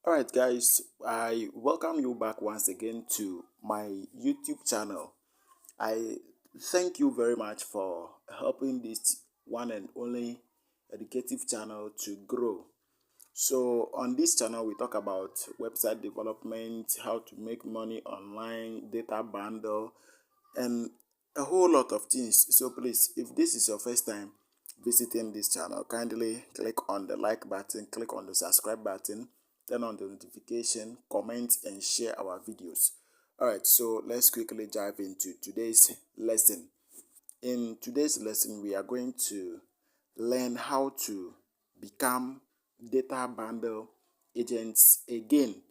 Alright guys, I welcome you back once again to my YouTube channel. I thank you very much for helping this one and only educative channel to grow. So on this channel we talk about website development, how to make money online, data bundle, and a whole lot of things. So please, if this is your first time visiting this channel, kindly click on the like button, click on the subscribe button, turn on the notification, comment and share our videos. Alright, so let's quickly dive into today's lesson. In today's lesson, we are going to learn how to become data bundle agents again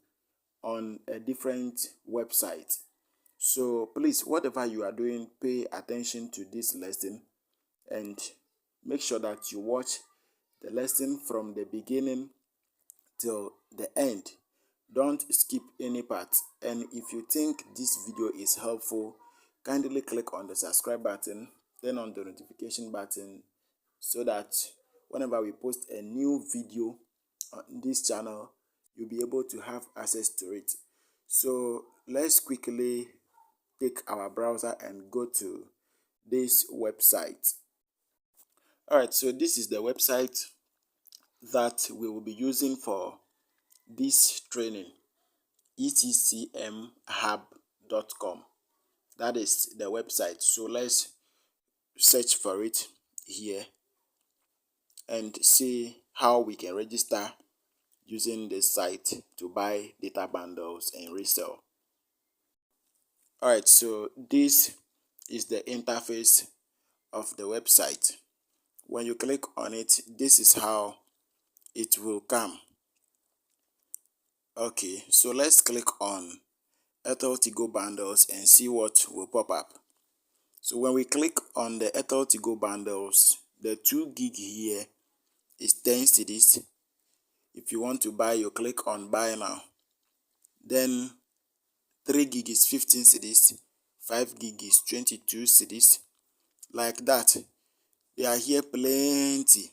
on a different website. So please, whatever you are doing, pay attention to this lesson and make sure that you watch the lesson from the beginning till the end. Don't skip any part. And if you think this video is helpful, kindly click on the subscribe button, then on the notification button so that whenever we post a new video on this channel, you'll be able to have access to it. So let's quickly take our browser and go to this website. Alright, so this is the website that we will be using for this training, etcmhub.com. That is the website. So let's search for it here and see how we can register using this site to buy data bundles and resell. Alright, so this is the interface of the website. When you click on it, this is how it will come. Okay, so let's click on Airtel Tigo bundles and see what will pop up. So when we click on the Airtel Tigo bundles, the 2 gig here is 10 cedis. If you want to buy, you click on buy now. Then 3 gig is 15 cedis, 5 gig is 22 cedis. Like that. They are here plenty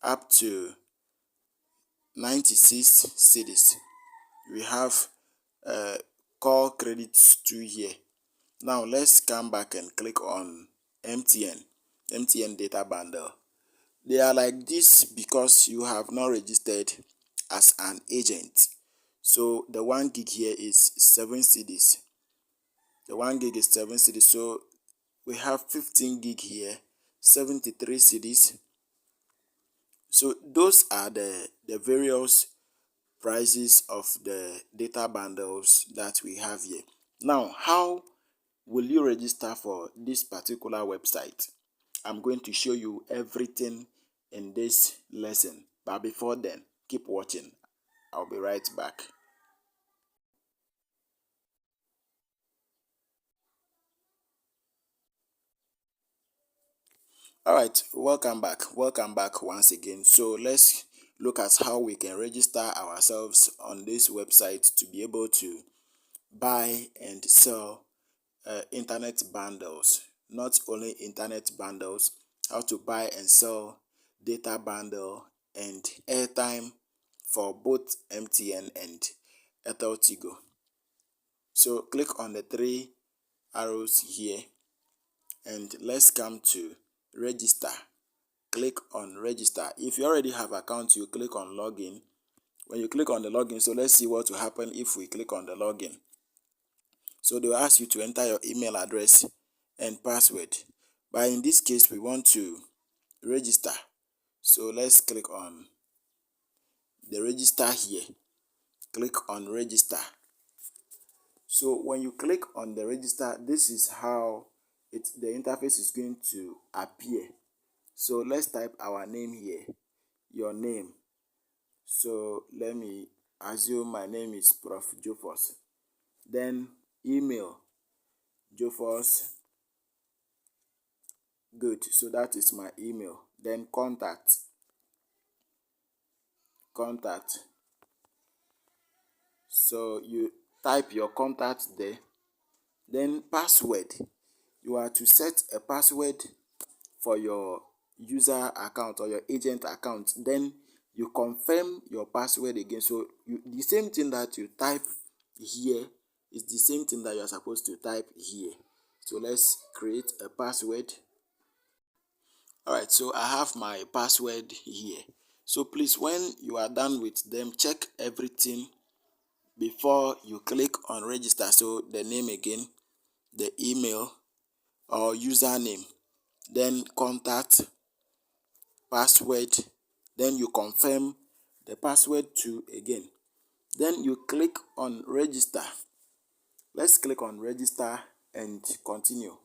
up to 96 cedis. We have call credits too here. Now let's come back and click on MTN data bundle. They are like this because you have not registered as an agent. So the 1 gig here is 7 cedis. The 1 gig is 7 cedis. So we have 15 gig here, 73 cedis. So those are the various prices of the data bundles that we have here. Now, how will you register for this particular website? I'm going to show you everything in this lesson. But before then, keep watching. I'll be right back. Alright, welcome back. Welcome back once again. So let's look at how we can register ourselves on this website to be able to buy and sell internet bundles. Not only internet bundles, how to buy and sell data bundle and airtime for both MTN and Airtel Tigo. So click on the 3 arrows here and let's come to register. Click on register. If you already have account, you click on login. When you click on the login, so let's see what will happen if we click on the login. So they will ask you to enter your email address and password. But in this case, we want to register. So let's click on the register here. Click on register. So when you click on the register, this is how the interface is going to appear. So let's type our name here, your name. So let me assume my name is Prof. Jofos. Then email, Jofos. Good, so that is my email. Then contact. So you type your contact there. Then password. You are to set a password for your user account or your agent account. Then you confirm your password again. So the same thing that you type here is the same thing that you are supposed to type here. So let's create a password. Alright, so I have my password here. So please, when you are done with them, check everything before you click on register. So the name again, the email or username, then contact, password, then you confirm the password too again. Then you click on register. Let's click on register and continue.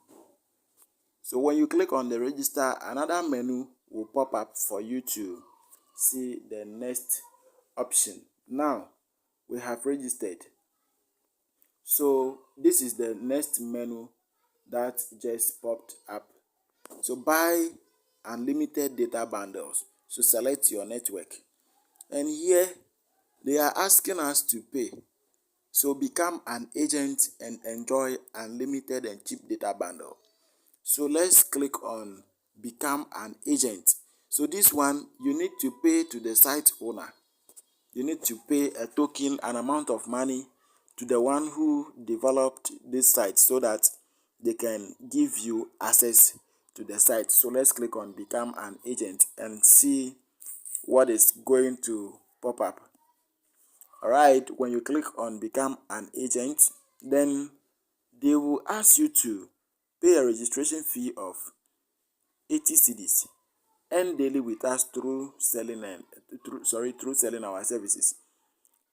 So when you click on the register, another menu will pop up for you to see the next option. Now we have registered. So this is the next menu that just popped up. So buy unlimited data bundles. So select your network. And here they are asking us to pay. So become an agent and enjoy unlimited and cheap data bundle. So let's click on become an agent. So this one, you need to pay to the site owner. You need to pay a token, an amount of money to the one who developed this site so that they can give you access to the site. So let's click on become an agent and see what is going to pop up. Alright, when you click on become an agent, then they will ask you to pay a registration fee of 80 cedis. Earn daily with us through selling our services.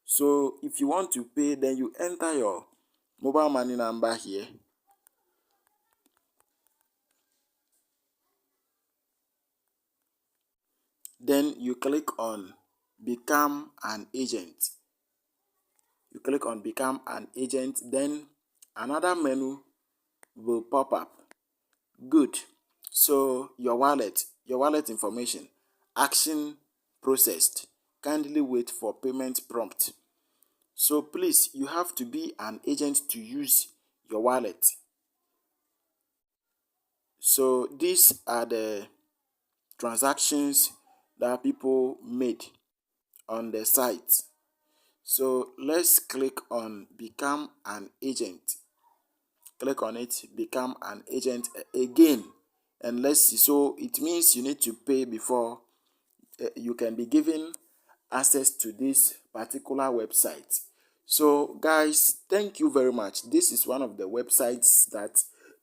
So if you want to pay, then you enter your mobile money number here. Then you click on become an agent. You click on become an agent, then another menu will pop up. Good. So your wallet information, action processed. Kindly wait for payment prompt. So please, you have to be an agent to use your wallet. So these are the transactions that people made on the site. So let's click on become an agent. Click on it, become an agent again, and let's see. So it means you need to pay before you can be given access to this particular website. So guys, thank you very much. This is one of the websites that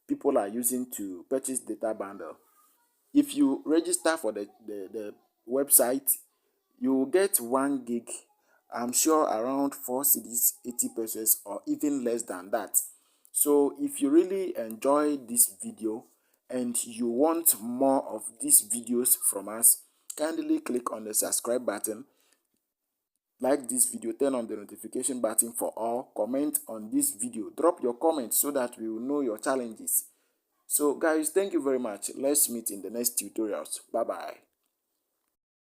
people are using to purchase data bundle. If you register for the website, you will get 1 gig, I'm sure around 4 cedis, 80 pesos, or even less than that. So if you really enjoy this video and you want more of these videos from us, kindly click on the subscribe button, like this video, turn on the notification button for all, comment on this video, drop your comments so that we will know your challenges. So guys, thank you very much. Let's meet in the next tutorials. Bye bye.